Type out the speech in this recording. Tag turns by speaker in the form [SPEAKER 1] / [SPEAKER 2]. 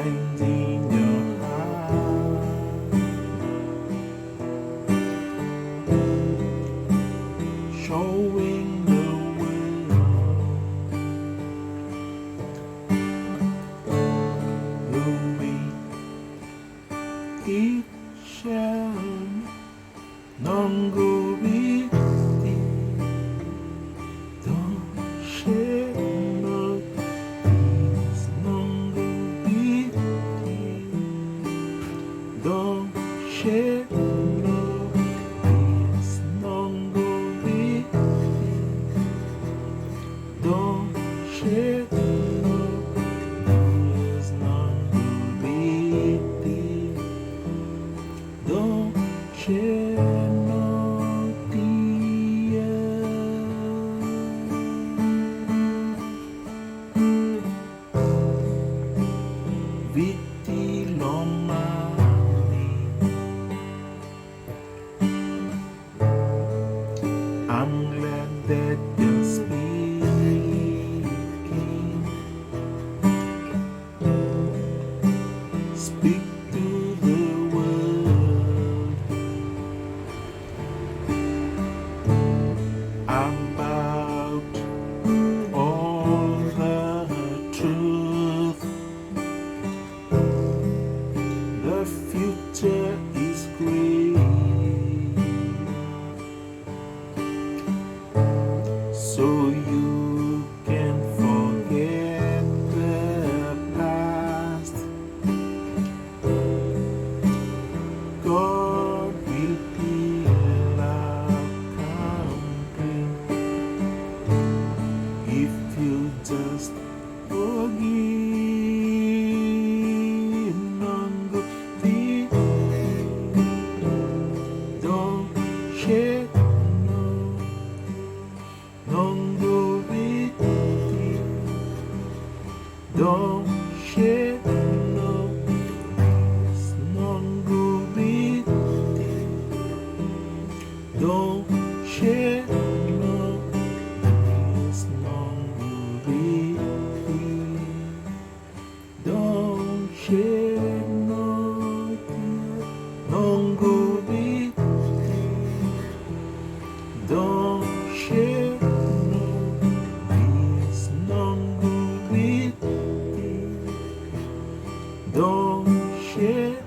[SPEAKER 1] shines in your heart, showing the world the way it shall non go with thee. Don't shed no tears, non go with thee. Don't shed no tears, non go with thee. Don't shed no tears, non go with thee. Don't shed no Viti Lomani. I'm glad that you're speaking. Speak to the world about all the truth. The future is great, so you can forget the past. God will heal our country if you just forgive. Don't shed no, non go with thee. Don't shed no tears, non go with thee. Don't shed no tears, non go with thee. Don't shed no tears, non go with thee. Don't shed no tears, non go with thee. Don't shed